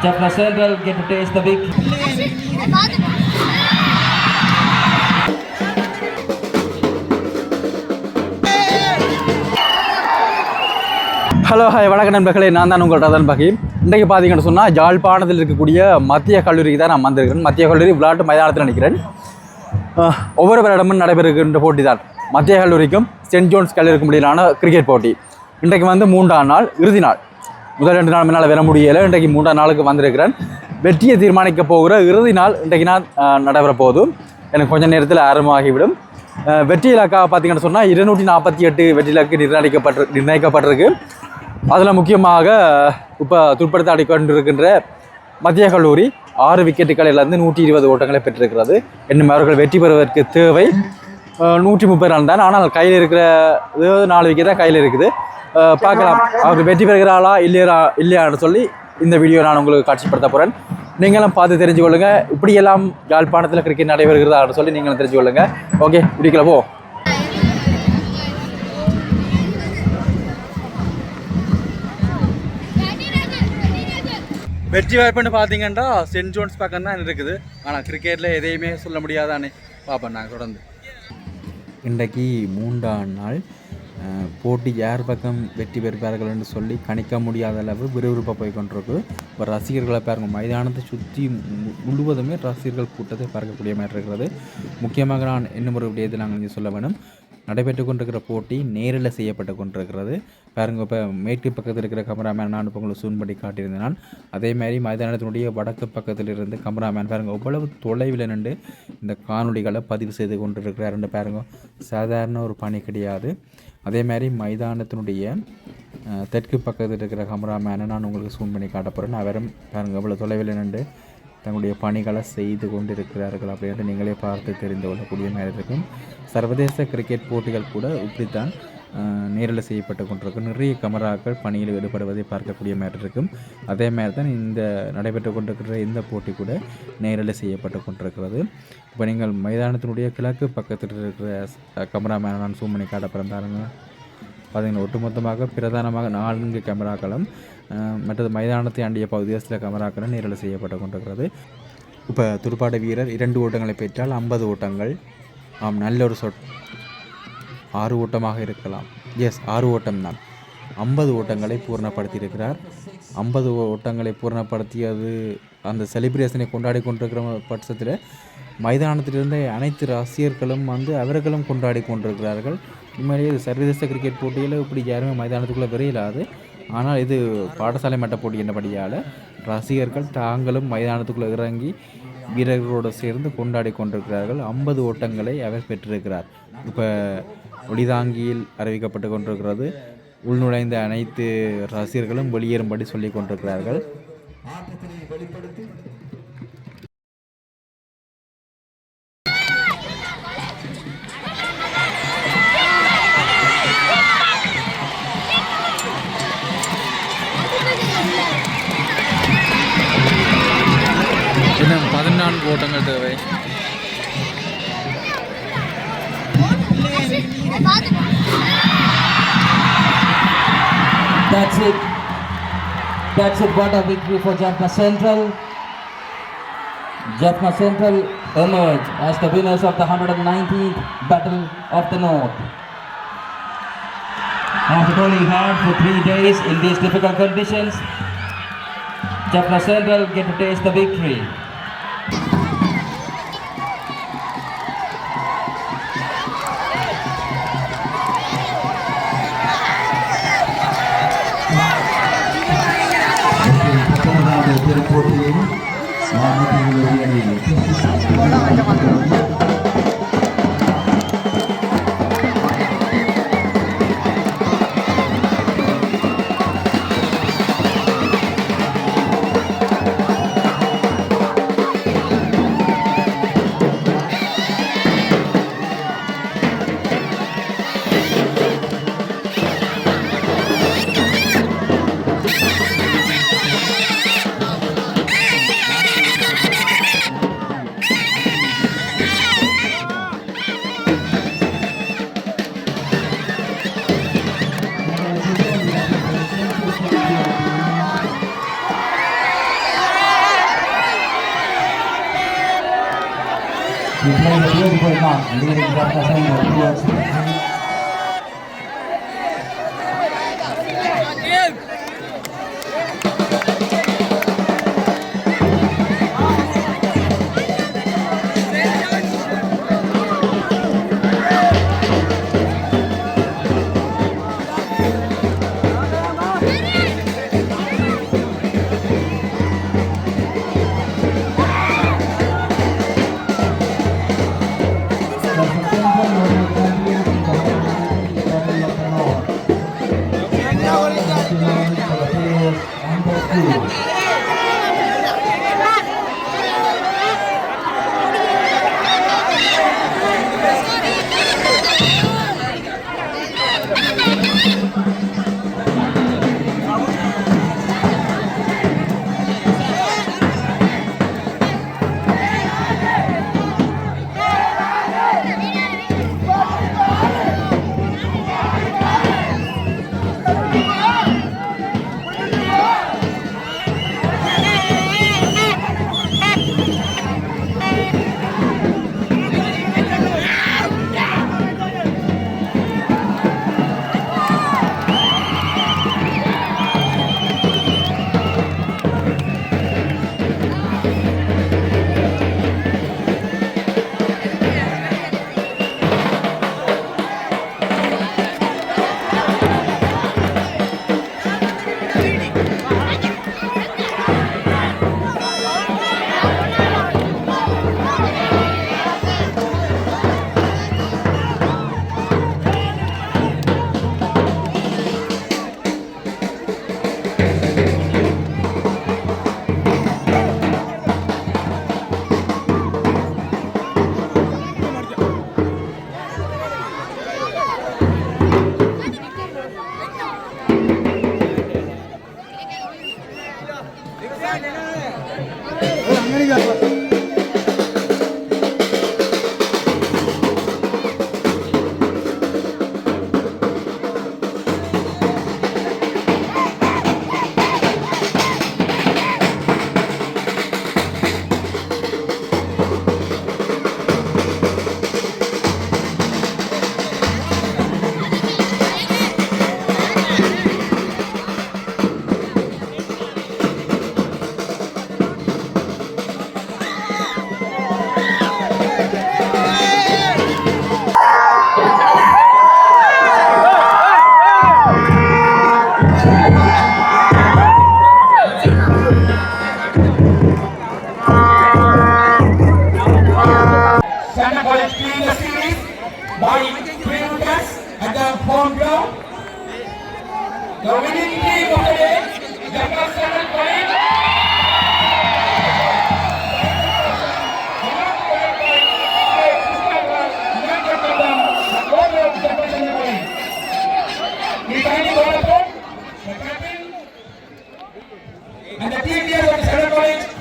Jaffna Central get to taste the big. Hello hi வணக்கம் நண்பர்களே, நான் தான் உங்கள் ரதன் பகீம். இன்றைக்கு பார்த்தீங்கன்னு சொன்னால் யாழ்ப்பாணத்தில் இருக்கக்கூடிய மத்திய கல்லூரிக்கு தான் நான் வந்திருக்கிறேன். மத்திய கல்லூரி விளையாட்டு மைதானத்தில் நினைக்கிறேன். ஒவ்வொரு வருடமும் நடைபெறுகின்ற போட்டி தான் மத்திய கல்லூரிக்கும் சென்ட் ஜோன்ஸ் கல்லூரிக்கும் இடையிலான கிரிக்கெட் போட்டி. இன்றைக்கு வந்து 3ஆம் நாள், இறுதி நாள். முதல் 2 நாள் முன்னால் வர முடியலை. இன்றைக்கு 3ஆம் நாளுக்கு வந்திருக்கிறேன். வெற்றியை தீர்மானிக்க போகிற இறுதி நாள் இன்றைக்கு நான் நடைபெற போதும். எனக்கு கொஞ்சம் நேரத்தில் ஆரம்பமாகிவிடும். வெற்றி இலக்காக பார்த்தீங்கன்னு சொன்னால் 248 வெற்றி இலக்கு நிர்ணயிக்கப்பட்டிருக்கு. அதில் முக்கியமாக இப்போ துடுப்படுத்த ஆடிக்கொண்டிருக்கின்ற மத்திய கல்லூரி 6 விக்கெட்டுகளிலிருந்து 120 ஓட்டங்களை பெற்றிருக்கிறது. இன்னும் அவர்கள் வெற்றி பெறுவதற்கு தேவை 130 ரன் தான். ஆனால் கையில் இருக்கிற 4 விக்கெட் தான் கையில் இருக்குது. பார்க்கலாம் அவர்கள் வெற்றி பெறுகிறாளா இல்லையான்னு சொல்லி இந்த வீடியோ நான் உங்களுக்கு காட்சிப்படுத்த போகிறேன். நீங்களும் பார்த்து தெரிஞ்சு கொள்ளுங்கள். இப்படியெல்லாம் யாழ்ப்பாணத்தில் கிரிக்கெட் நடைபெறுகிறதான்னு சொல்லி நீங்களும் தெரிஞ்சு கொள்ளுங்கள். ஓகே, வீடியோக்குள்ள போ. வெற்றி வாய்ப்புன்னு பார்த்தீங்கன்னா சென்ட் ஜோன்ஸ் பக்கம் தான் இருக்குது. ஆனால் கிரிக்கெட்டில் எதையுமே சொல்ல முடியாதானே. பார்ப்பேன் நாங்கள் தொடர்ந்து. இன்றைக்கு 3ஆம் நாள் போட்டி யார் பக்கம் வெற்றி பெறுவார்கள் என்று சொல்லி கணிக்க முடியாத அளவு விறுவிறுப்பாக போய் கொண்டிருக்கு. இப்போ ரசிகர்களை பாருங்கள், மைதானத்தை சுற்றி முழுவதுமே ரசிகர்கள் கூட்டத்தை பார்க்கக்கூடிய மாதிரி இருக்கிறது. முக்கியமாக நான் இன்னும் ஒரு விடயத்தை நாங்கள் இங்கே சொல்ல வேணும். நடைபெற்று கொண்டிருக்கிற போட்டி நேரில் செய்யப்பட்டு கொண்டிருக்கிறது. பாருங்கள், இப்போ மேற்கு பக்கத்தில் இருக்கிற கமராமேன் நான் இப்போ உங்களுக்கு சூன் பண்ணி காட்டியிருந்தேன். நான் அதே மாதிரி மைதானத்தினுடைய வடக்கு பக்கத்தில் இருந்து கமராமேன் பாருங்கள் எவ்வளவு தொலைவில் நின்று இந்த காணொலிகளை பதிவு செய்து கொண்டிருக்கிறாருன்னு பாருங்கள். சாதாரண ஒரு பணி கிடையாது. அதே மாதிரி மைதானத்தினுடைய தெற்கு பக்கத்தில் இருக்கிற கமராமேனை நான் உங்களுக்கு சூன் பண்ணி காட்ட போகிறேன். அவரும் பாருங்கள் எவ்வளோ தொலைவில் நின்று தங்களுடைய பணிகளை செய்து கொண்டிருக்கிறார்கள் அப்படின்ட்டு நீங்களே பார்த்து தெரிந்து கொள்ளக்கூடிய மாதிரி இருக்கும். சர்வதேச கிரிக்கெட் போட்டிகள் கூட இப்படித்தான் நேரில் செய்யப்பட்டு கொண்டிருக்கும். நிறைய கமராக்கள் பணியில் ஈடுபடுவதை பார்க்கக்கூடிய மாதிரி இருக்கும். அதே மாதிரி தான் இந்த நடைபெற்று கொண்டிருக்கிற இந்த போட்டி கூட நேரில் செய்யப்பட்டு கொண்டிருக்கிறது. இப்போ நீங்கள் மைதானத்தினுடைய கிழக்கு பக்கத்தில் இருக்கிற கமராமேனை நான் சூம் பண்ணி காட்டப்பறம் பாருங்க. பார்த்தீங்கன்னா ஒட்டுமொத்தமாக பிரதானமாக 4 கேமராக்களும் மற்றது மைதானத்தை ஆண்டிய பகுதியில் சில கேமராக்களும் நேரில் செய்யப்பட்டு கொண்டிருக்கிறது. இப்போ துடுப்பாட்ட வீரர் 2 ஓட்டங்களை பெற்றால் 50 ஓட்டங்கள். நல்ல ஒரு 6 ஓட்டமாக இருக்கலாம். எஸ், 6 ஓட்டம் தான். 50 ஓட்டங்களை பூர்ணப்படுத்தியிருக்கிறார். 50 ஓட்டங்களை பூர்ணப்படுத்தியது அந்த செலிப்ரேஷனை கொண்டாடி கொண்டிருக்கிற பட்சத்தில் மைதானத்திலிருந்த அனைத்து ரசிகர்களும் வந்து அவர்களும் கொண்டாடி கொண்டிருக்கிறார்கள். உண்மையிலேயே இது சர்வதேச கிரிக்கெட் போட்டியில் இப்படி யாருமே மைதானத்துக்குள்ளே விரையிலாது. ஆனால் இது பாடசாலை மட்ட போட்டி என்னபடியால் ரசிகர்கள் தாங்களும் மைதானத்துக்குள்ளே இறங்கி வீரர்களோடு சேர்ந்து கொண்டாடி கொண்டிருக்கிறார்கள். 50 ஓட்டங்களை அவர் பெற்றிருக்கிறார். இப்போ ஒளிதாங்கியில் அறிவிக்கப்பட்டு கொண்டிருக்கிறது. உள்நுழைந்த அனைத்து ரசிகர்களும் வெளியேறும்படி சொல்லி கொண்டிருக்கிறார்கள். இன்னும் 14 ஓட்டங்கள் தேவை. That's it. What a victory for Jaffna Central. Jaffna Central emerged as the winners of the 119th Battle of the North. After toiling hard for 3 days in these difficult conditions, Jaffna Central get to taste the victory. He played a beautiful knock, leading Dr. Samuel towards the end. Santa College clean the series by 3 wickets at the home ground. The winning team of the day, Jaipur Santa College. And the team leader of the Santa College,